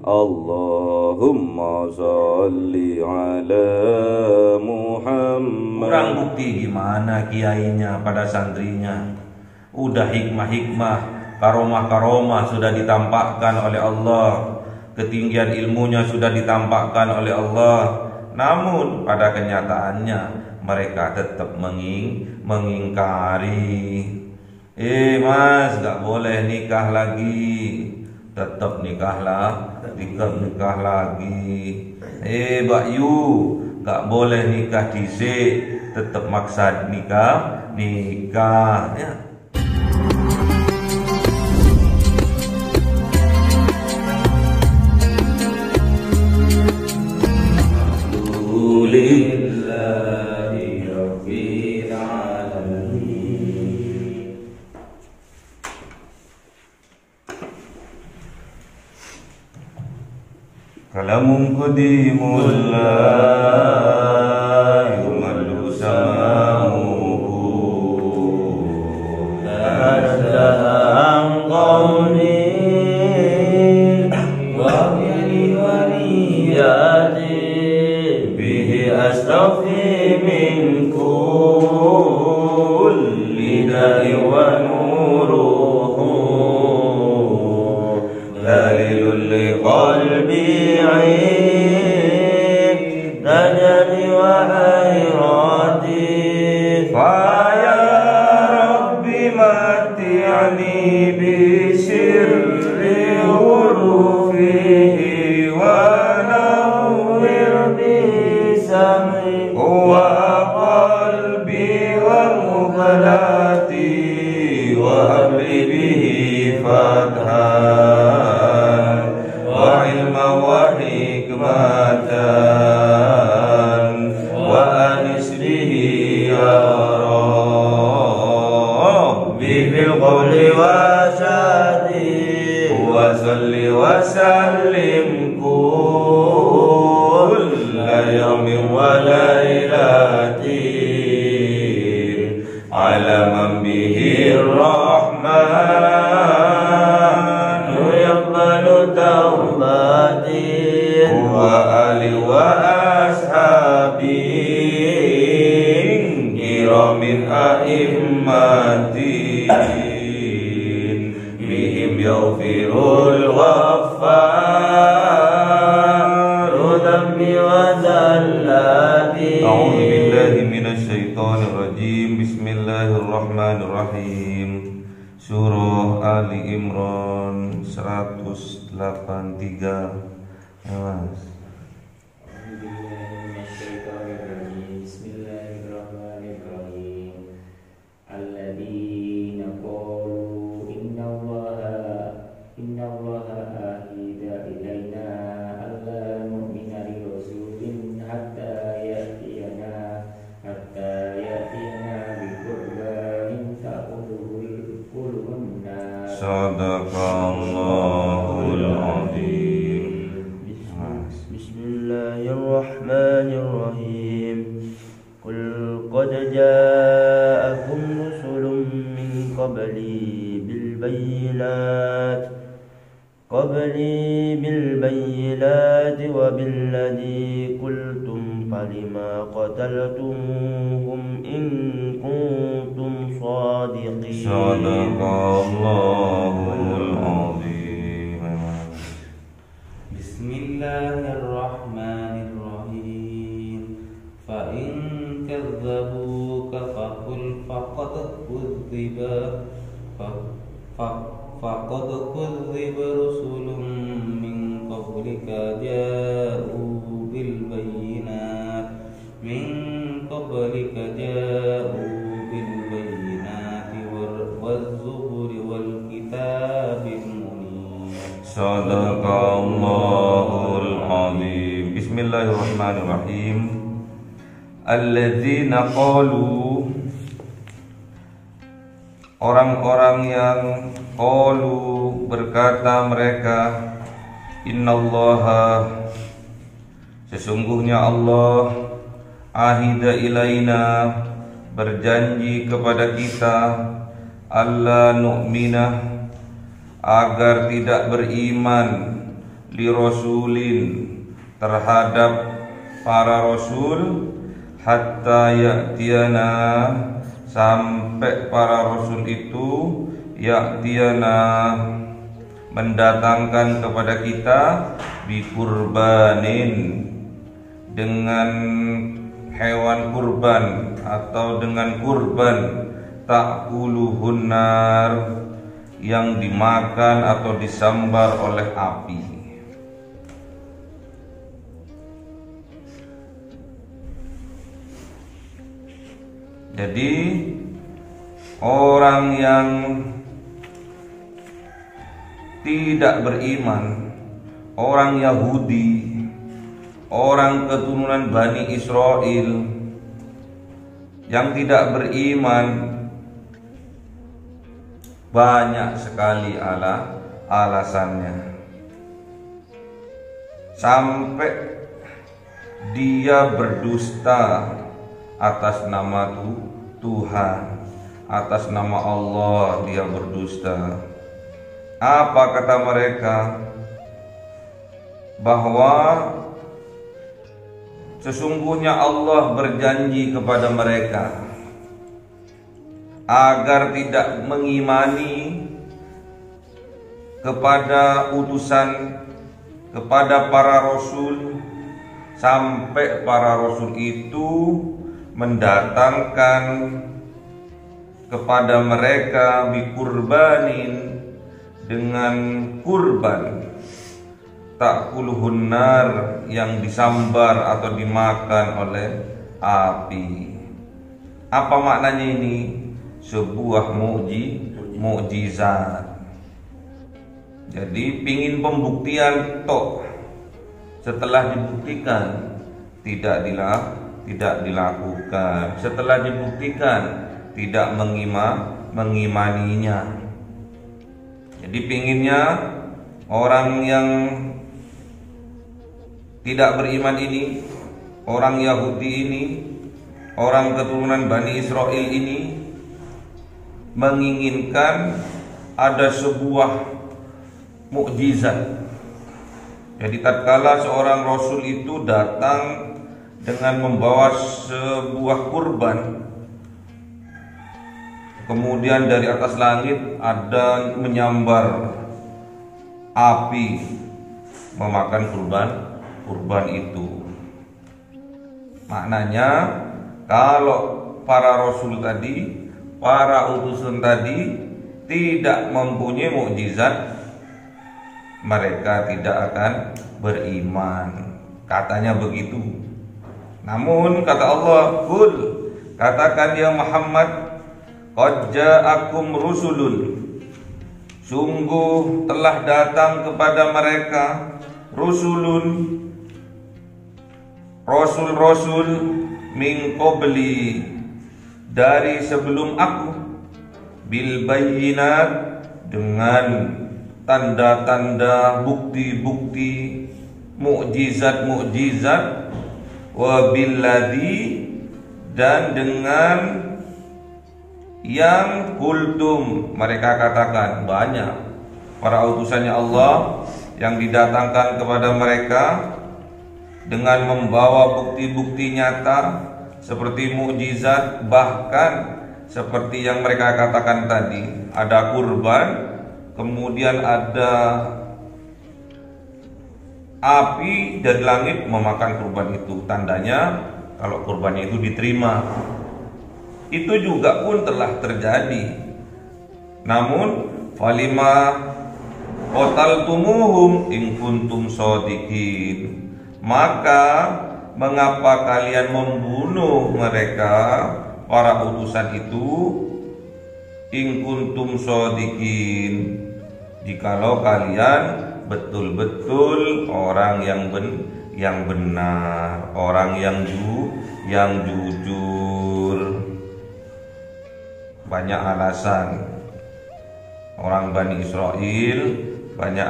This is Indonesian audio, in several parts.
Allahumma sholli ala Muhammad. Kurang bukti gimana kiainya pada santrinya. Udah hikmah-hikmah, karomah-karomah sudah ditampakkan oleh Allah, ketinggian ilmunya sudah ditampakkan oleh Allah. Namun pada kenyataannya mereka tetap mengingkari. Mas, gak boleh nikah lagi. Tetap nikah lagi. Mbak Yu, gak boleh nikah dhisik. Tetap maksa nikah ya. Kalamun qadimullah yumallu samamuhu Tasda'an qawli wa bihi waliyati bihi astaghfi min kulli da'i wa nuruhu dalilul liqalbi tajani wa hayrati Faya Rabbi mati'ani bi sirri hurufihi wa nawwir bi sam'i wa qalbi wa muqalati wa habli bihi fathan wa ilma wa hikmatan wa anis bihi ya Rabbi bil qawli wa shadi wa salli wa sallim kulla yawmin wa laylatin ala man bihi rahman yaqbalu tawbati wa ali wa ashabi kiramin a'immatin bihim yaghfirul ghaffaru dhambi wa zallati. A'udzu billahi minasy syaithanir rajim. Bismillahirrahmanirrahim. Surah Ali Imran 183. Mas. Bismillahirrahmanirrahim. Alladzina qalu innallaha ahida ilaina alla nu'mina li rasulin hatta ya'tiyana bi qurbanin ta'udul qulubuna. Sadaqallahul azim. Bismillahirrahmanirrahim. Qul qad ja'akum rusulun min qabli bil bayyinati wa billadhi qultum falima qataltumuhum in kuntum shadiqin. Sadaqallahul azim. Bismillahirrahmanirrahim. Fa in kadzdzabuka faqul faqad kudziba rusulun min qablika ja'u bil bayyinati waz-zuburi wal kitabil munir. Sadaqallahul azim. Bismillahirrahmanirrahim. Alladzina qalu, orang-orang yang qalu berkata mereka, innallaha, sesungguhnya Allah, ahida ilaina, berjanji kepada kita, alla nu'mina, agar tidak beriman, li rasulin terhadap para rasul, hatta ya'tiyana sampai para rasul itu ya'tiyana mendatangkan kepada kita bi kurbanin dengan hewan kurban atau dengan kurban ta'kuluhun nar yang dimakan atau disambar oleh api. Jadi orang yang tidak beriman, orang Yahudi, orang keturunan Bani Israel yang tidak beriman, banyak sekali alasannya. Sampai dia berdusta atas nama Tuhan, atas nama Allah dia berdusta. Apa kata mereka? Bahwa sesungguhnya Allah berjanji kepada mereka agar tidak mengimani kepada utusan, kepada para rasul, sampai para rasul itu mendatangkan kepada mereka bikurbanin dengan kurban ta'kuluhun nar yang disambar atau dimakan oleh api. Apa maknanya ini? Sebuah mukjizat. Jadi pingin pembuktian toh, setelah dibuktikan tidak dilakukan, setelah dibuktikan tidak mengimaninya. Jadi pinginnya orang yang tidak beriman ini, orang Yahudi ini, orang keturunan Bani Israel ini menginginkan ada sebuah mukjizat. Jadi tatkala seorang rasul itu datang dengan membawa sebuah kurban, kemudian dari atas langit ada menyambar api memakan kurban itu. Maknanya kalau para rasul tadi, para utusan tadi tidak mempunyai mukjizat, mereka tidak akan beriman. Katanya begitu. Namun kata Allah, "Qul," katakan ya Muhammad, "Qad ja'akum rusulun," sungguh telah datang kepada mereka rusulun, rasul-rasul min qabli, dari sebelum aku, bil bayyinat, dengan tanda-tanda, bukti-bukti, mukjizat-mukjizat, wa billadzi, dan dengan yang kultum, mereka katakan. Banyak para utusannya Allah yang didatangkan kepada mereka dengan membawa bukti-bukti nyata seperti mukjizat, bahkan seperti yang mereka katakan tadi, ada kurban, kemudian ada api dari langit memakan kurban itu. Tandanya kalau kurbannya itu diterima. Itu juga pun telah terjadi. Namun falima qataltumuhum in kuntum shadiqin, maka mengapa kalian membunuh mereka, para utusan itu, in kuntum shadiqin, jikalau kalian betul-betul orang yang benar, orang yang jujur. Banyak alasan. Orang Bani Israel banyak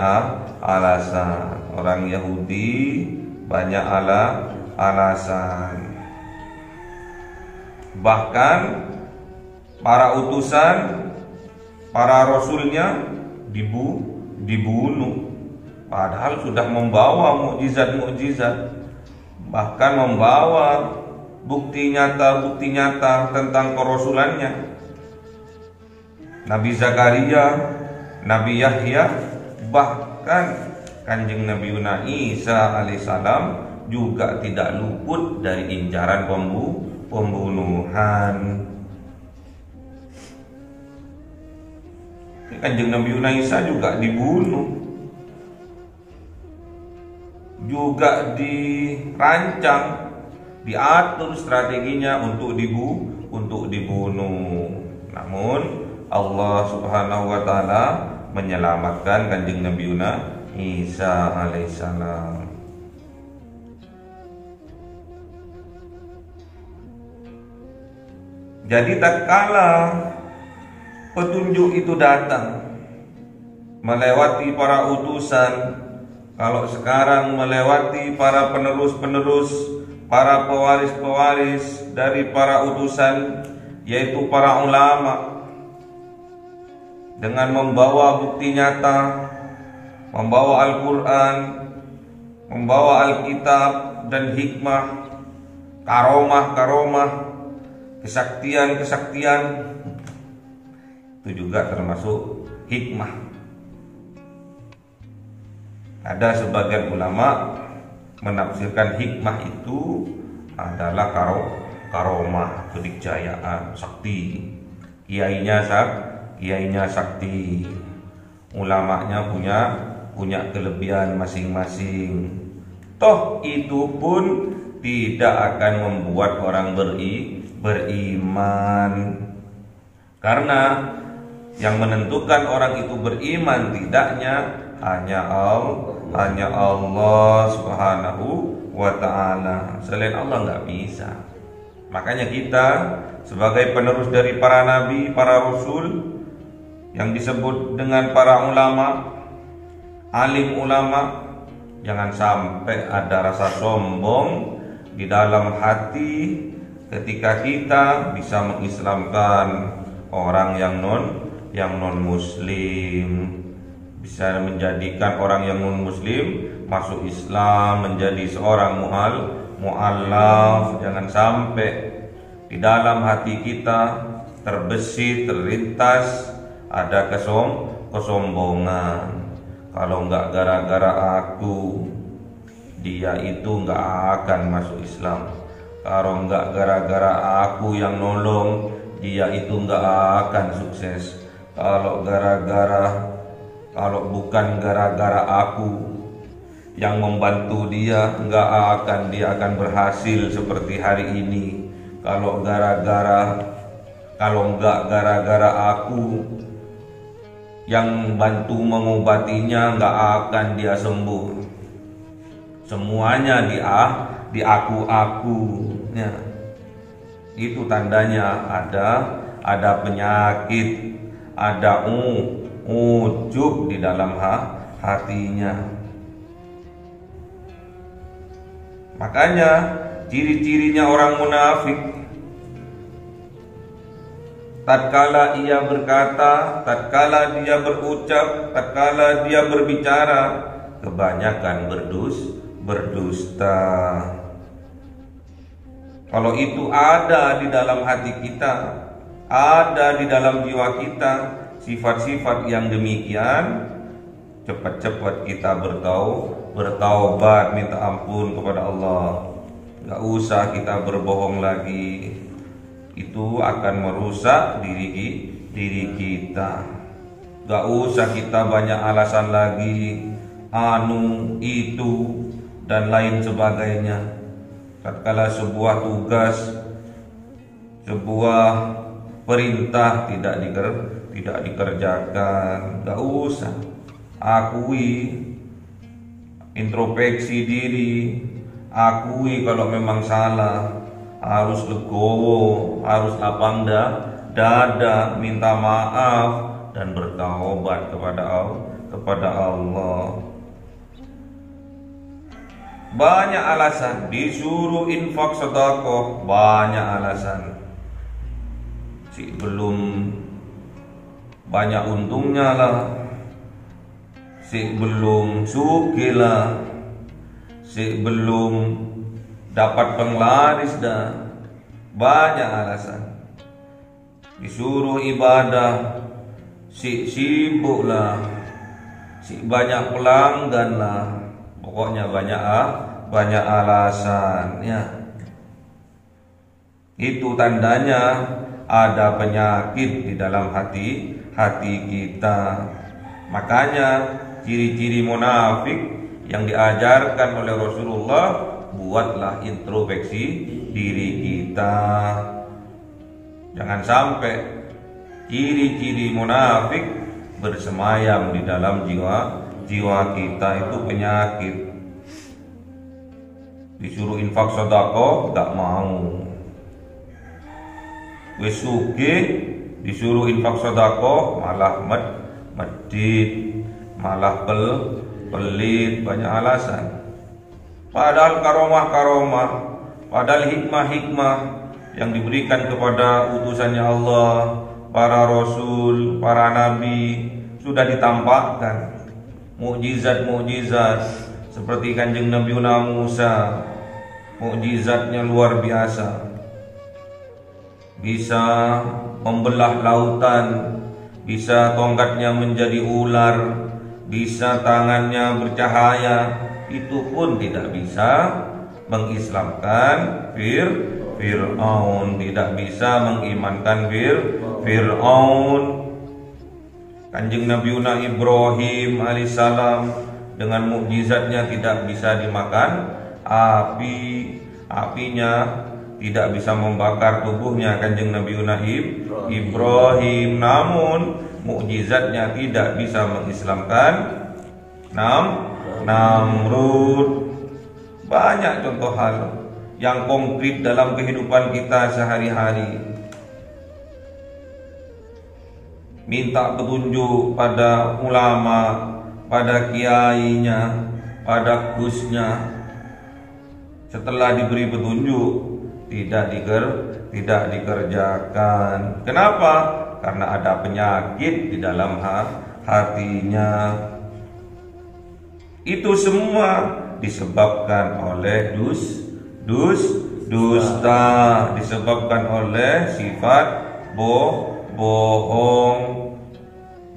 alasan. Orang Yahudi banyak alasan. Bahkan para utusan, para rasulnya dibunuh. padahal sudah membawa mukjizat-mukjizat, bahkan membawa bukti nyata tentang kerasulannya. Nabi Zakaria, Nabi Yahya, bahkan Kanjeng Nabi Isa alaihissalam juga tidak luput dari incaran pembunuhan. Kanjeng Nabi Isa juga dibunuh, juga dirancang, diatur strateginya untuk dibunuh. Namun Allah Subhanahu wa taala menyelamatkan Kanjeng Nabi Isa alaihissalam. Jadi tatkala petunjuk itu datang melewati para utusan, kalau sekarang melewati para penerus-penerus, para pewaris-pewaris dari para utusan, yaitu para ulama, dengan membawa bukti nyata, membawa Al-Quran, membawa Alkitab dan hikmah, karomah-karomah, kesaktian-kesaktian, itu juga termasuk hikmah. Ada sebagian ulama menafsirkan hikmah itu adalah karomah, kedikjayaan, sakti. Kiainya sakti, ulamanya punya kelebihan masing-masing. Toh itu pun tidak akan membuat orang beriman, karena yang menentukan orang itu beriman tidaknya hanya Allah Subhanahu wa ta'ala. Selain Allah nggak bisa. Makanya kita sebagai penerus dari para nabi, para rasul, yang disebut dengan para ulama, alim ulama, jangan sampai ada rasa sombong di dalam hati ketika kita bisa mengislamkan orang yang non muslim, bisa menjadikan orang yang non muslim masuk Islam, menjadi seorang mu'allaf. Jangan sampai di dalam hati kita terbesit, terlintas ada kesombongan. Kalau enggak gara-gara aku, dia itu enggak akan masuk Islam. Kalau enggak gara-gara aku yang nolong, dia itu enggak akan sukses. Kalau bukan gara-gara aku yang membantu dia, dia akan berhasil seperti hari ini. Kalau enggak gara-gara aku yang bantu mengobatinya, enggak akan dia sembuh. Semuanya di aku. Ya. Itu tandanya ada penyakit, ada ujub di dalam hatinya. Makanya ciri-cirinya orang munafik, tatkala ia berkata, tatkala dia berucap, tatkala dia berbicara, kebanyakan berdusta. Kalau itu ada di dalam hati kita, ada di dalam jiwa kita sifat-sifat yang demikian, cepat-cepat kita bertaubat, minta ampun kepada Allah. Gak usah kita berbohong lagi. Itu akan merusak diri kita. Gak usah kita banyak alasan lagi, itu dan lain sebagainya. Tatkala sebuah tugas, sebuah perintah tidak dikerjakan, gak usah. Akui, introspeksi diri, akui kalau memang salah. Harus legowo, harus lapang dada, minta maaf dan bertaubat kepada Allah. Banyak alasan disuruh infak sedekah, banyak alasan. Belum banyak untungnya lah. si belum sukilah, si belum dapat penglaris dah. Banyak alasan. Disuruh ibadah, si sibuk lah, si banyak pelanggan lah. Pokoknya banyak alasan ya. Itu tandanya ada penyakit di dalam hati kita. Makanya ciri-ciri munafik yang diajarkan oleh Rasulullah, buatlah introspeksi diri kita. Jangan sampai ciri-ciri munafik bersemayam di dalam jiwa kita. Itu penyakit. Disuruh infak sedekah gak mau. Wis sugih disuruh infak sedekah malah medit, malah pelit, banyak alasan. Padahal karomah, padahal hikmah yang diberikan kepada utusannya Allah, para rasul, para nabi sudah ditampakkan. Mukjizat seperti Kanjeng Nabi Musa, mukjizatnya luar biasa. Bisa membelah lautan, bisa tongkatnya menjadi ular, bisa tangannya bercahaya. Itu pun tidak bisa mengislamkan Fir'aun, tidak bisa mengimankan Fir'aun. Kanjeng Nabi Ibrahim alaihissalam dengan mukjizatnya tidak bisa dimakan apinya tidak bisa membakar tubuhnya Kanjeng Nabi Ibrahim, namun mukjizatnya tidak bisa mengislamkan Namrud. Banyak contoh hal yang konkret dalam kehidupan kita sehari-hari. Minta petunjuk pada ulama, pada kiainya, pada gusnya. Setelah diberi petunjuk tidak dikerjakan. Kenapa? Karena ada penyakit di dalam hatinya. Itu semua disebabkan oleh dusta, disebabkan oleh sifat bohong.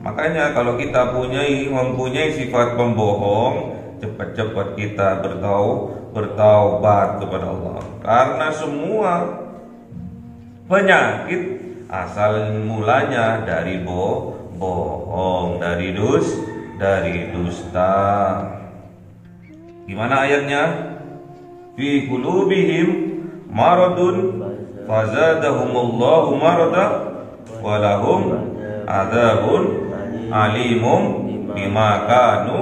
Makanya kalau kita mempunyai sifat pembohong, cepat-cepat kita bertaubat kepada Allah. Karena semua penyakit asal mulanya dari bohong, dari dusta. Gimana ayatnya? Fi qulubihim maradun fazadahumullahu marada walahum adzabun alimum bima kanu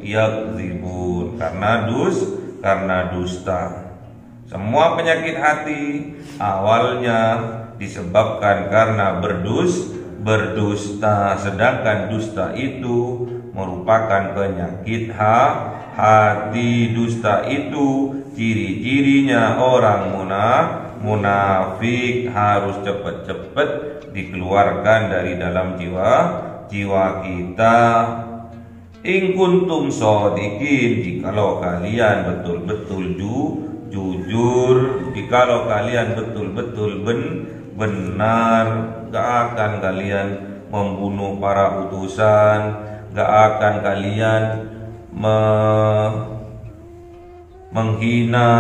yakdzibun. Karena dusta. Semua penyakit hati awalnya disebabkan karena berdusta, sedangkan dusta itu merupakan penyakit hati. Dusta itu ciri-cirinya orang munafik, harus cepat-cepat dikeluarkan dari dalam jiwa kita. In kuntum shodiqin, jikalau kalian betul-betul jujur, jikalau kalian betul-betul benar, gak akan kalian membunuh para utusan, gak akan kalian menghina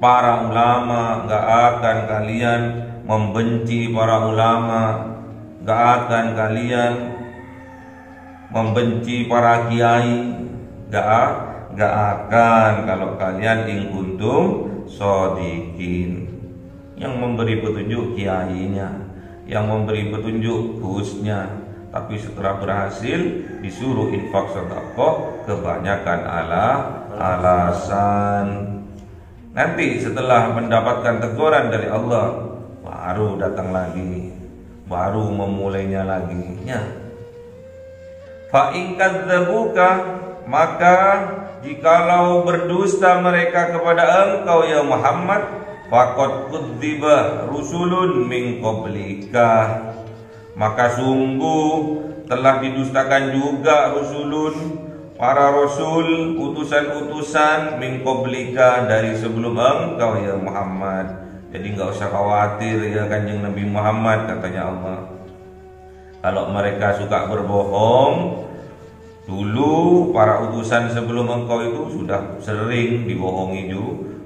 para ulama, gak akan kalian membenci para ulama, gak akan kalian membenci para kiai, gak akan kalau kalian in kuntum shodiqin. Yang memberi petunjuk kiainya, yang memberi petunjuk gusnya, tapi setelah berhasil disuruh infak sedekah, kebanyakan alasan. Nanti setelah mendapatkan teguran dari Allah, baru datang lagi, baru memulainya lagi ya. Fa in kadzdzabuka, maka jikalau berdusta mereka kepada engkau ya Muhammad, faqad kudziba rusulun min qablika, maka sungguh telah didustakan juga rusulun, para rasul, utusan-utusan min qablika, dari sebelum engkau ya Muhammad. Jadi enggak usah khawatir ya Kanjeng Nabi Muhammad, katanya Allah. Kalau mereka suka berbohong, dulu para utusan sebelum engkau itu sudah sering dibohongi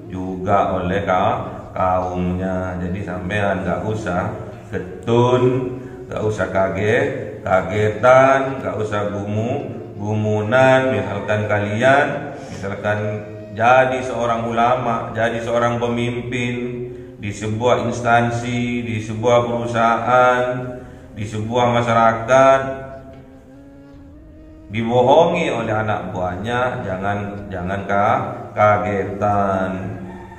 juga oleh kaumnya. Jadi sampean enggak usah getun, enggak usah kagetan, enggak usah gumunan. Misalkan jadi seorang ulama, jadi seorang pemimpin di sebuah instansi, di sebuah perusahaan, di sebuah masyarakat, dibohongi oleh anak buahnya, jangan kagetan.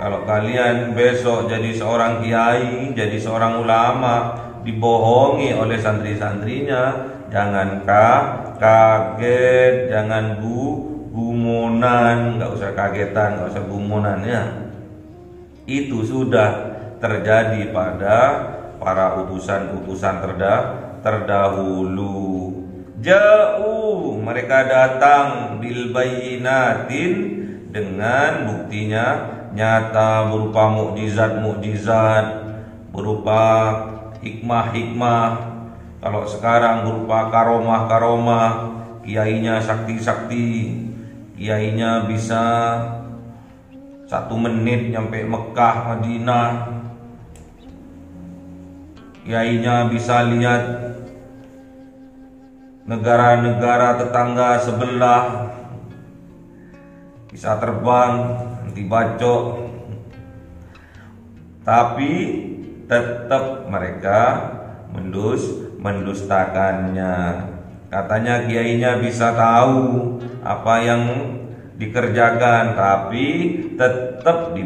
Kalau kalian besok jadi seorang kiai, jadi seorang ulama, dibohongi oleh santri-santrinya, jangan kaget, jangan gumunan, nggak usah kagetan, nggak usah gumunan ya. Itu sudah terjadi pada para utusan-utusan terdahulu. Ja'u, mereka datang bil bayyinatin, dengan buktinya nyata, berupa mukjizat-mukjizat, berupa hikmah-hikmah. Kalau sekarang berupa karomah-karomah, kiainya sakti-sakti, kiainya bisa 1 menit nyampe Mekah, Madinah, kiainya bisa lihat negara-negara tetangga sebelah, bisa terbang, nanti bacok. Tapi tetap mereka mendustakannya. Katanya kiainya bisa tahu apa yang dikerjakan, tapi tetap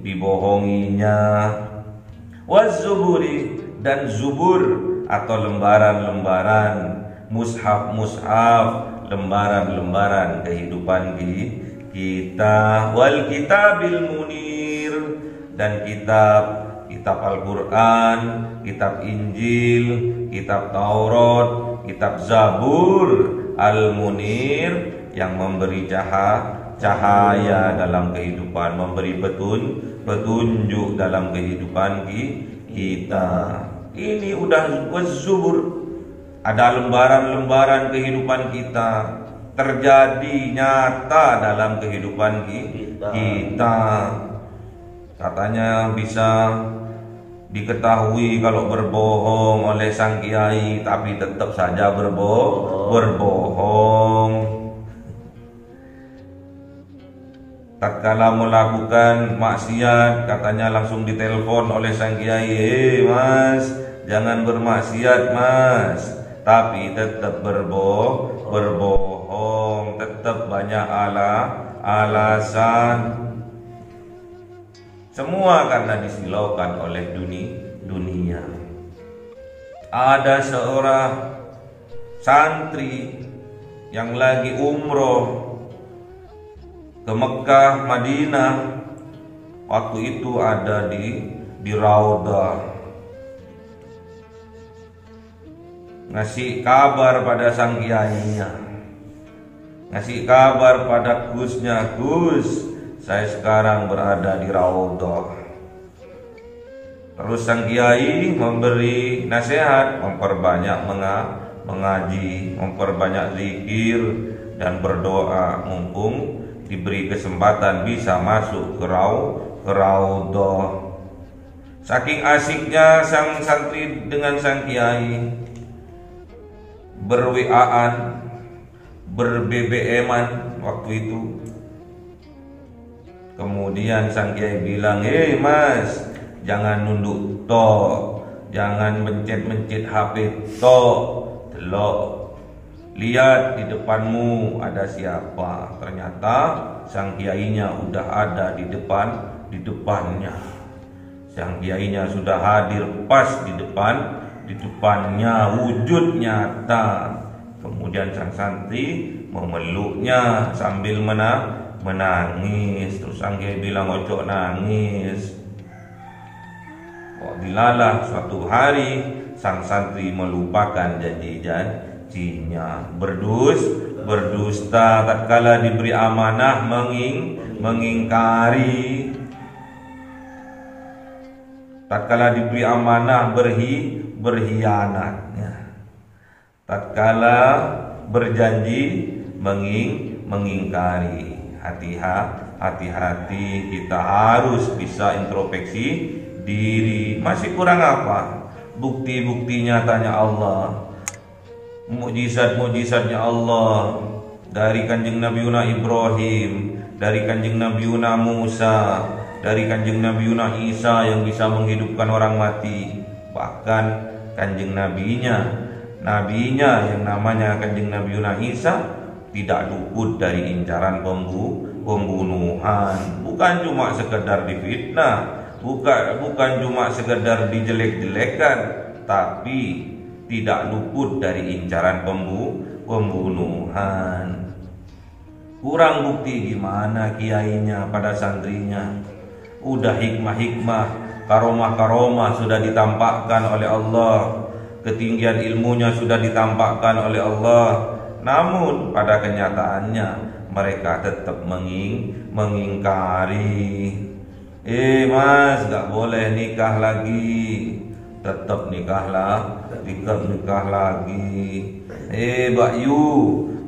dibohonginya. Wazuburi, dan zubur atau lembaran-lembaran, mushaf-mushaf, lembaran-lembaran kehidupan kita. Wal kitabil munir, dan kitab Al-Quran, kitab Injil, kitab Taurat, kitab Zabur, Al-Munir, yang memberi cahaya dalam kehidupan, memberi petunjuk dalam kehidupan kita. Ini udah wazubur, ada lembaran-lembaran kehidupan kita, terjadi nyata dalam kehidupan kita. Katanya bisa diketahui kalau berbohong oleh sang kiai, tapi tetap saja berbohong. Tatkala melakukan maksiat, katanya langsung ditelepon oleh sang kiai, mas, jangan bermaksiat mas, tapi tetap berbohong, tetap banyak alasan. Semua karena disilaukan oleh dunia. Ada seorang santri yang lagi umroh ke Mekah, Madinah. Waktu itu ada di Raudah, ngasih kabar pada sang kiainya, ngasih kabar pada Gusnya, Gus, saya sekarang berada di Raudah. Terus sang kiai memberi nasihat, memperbanyak mengaji, memperbanyak zikir dan berdoa, mumpung diberi kesempatan bisa masuk ke Raudah. Saking asiknya sang santri dengan sang kiai, ber-WA-an, ber-BBM-an waktu itu. Kemudian sang kiai bilang, "Hei mas, jangan nunduk tok, jangan mencet-mencet HP tok, delok, lihat di depanmu ada siapa." Ternyata sang kiainya udah ada di depannya. Sang kiainya sudah hadir pas di depannya, wujud nyata. Kemudian sang santri memeluknya sambil menangis. Terus sang kiai bilang, "Ojo nangis." Kok dilalah, suatu hari sang santri melupakan janji-janjinya, berdusta tatkala diberi amanah, mengingkari tatkala diberi amanah, berkhianat, tatkala berjanji mengingkari. Hati-hati, kita harus bisa introspeksi diri. Masih kurang apa? Bukti-bukti nyatanya Allah, mukjizat-mukjizatnya Allah dari kanjeng Nabiuna Ibrahim, dari kanjeng Nabiuna Musa, dari kanjeng Nabiuna Isa yang bisa menghidupkan orang mati. Bahkan kanjeng nabinya yang namanya kanjeng Nabiuna Isa tidak luput dari incaran pembunuhan. Bukan cuma sekedar difitnah, bukan cuma sekedar dijelek-jelekan, tapi tidak luput dari incaran pembunuhan. Kurang bukti gimana kiainya pada santrinya. Udah hikmah-hikmah, karomah-karomah sudah ditampakkan oleh Allah, ketinggian ilmunya sudah ditampakkan oleh Allah. Namun pada kenyataannya mereka tetap mengingkari. Mas, gak boleh nikah lagi. Tetap nikah lagi. Mbak Yu,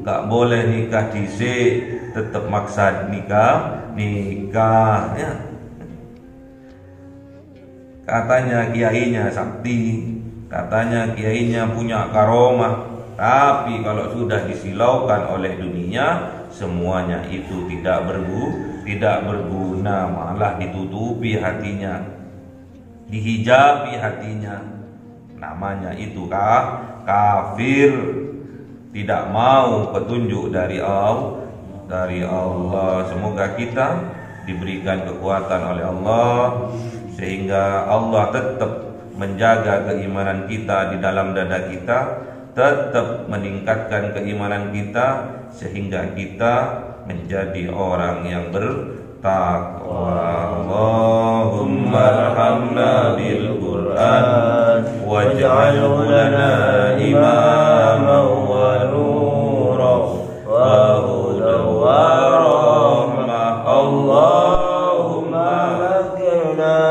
gak boleh nikah dhisik. Tetap maksa nikah. Ya. Katanya kiainya sakti, katanya kiainya punya karomah. Tapi kalau sudah disilaukan oleh dunia, semuanya itu tidak berguna, malah ditutupi hatinya, dihijabi hatinya. Namanya itu kafir, tidak mau petunjuk dari Allah. Semoga kita diberikan kekuatan oleh Allah sehingga Allah tetap menjaga keimanan kita di dalam dada kita, tetap meningkatkan keimanan kita sehingga kita menjadi orang yang bertakwa. Allahumma arhamna bil Qur'an waj'alhu lana imaman wa nuran wa hudan wa rahmah. Allahumma ذكرنا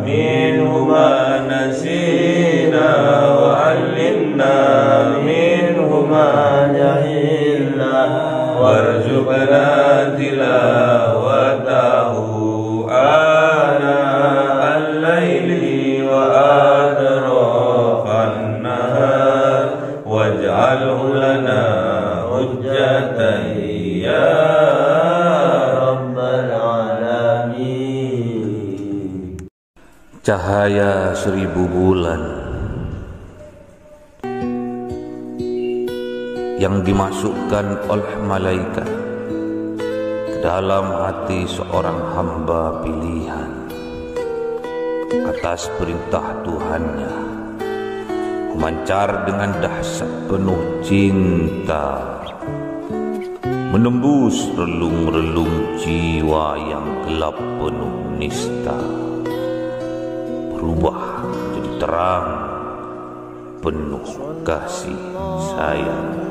minhu ma nasina wa 'allimna ما جهلنا warzuqna tilawatahu ana al-laili wa atrafan nahar waj'alhu lana hujjatan ya rabbal alamin. Cahaya 1000 bulan yang dimasukkan oleh malaikat ke dalam hati seorang hamba pilihan atas perintah Tuhannya, memancar dengan dahsyat penuh cinta, menembus relung-relung jiwa yang gelap penuh nista, berubah menjadi terang penuh kasih sayang.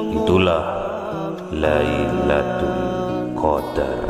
Itulah Lailatul Qadar.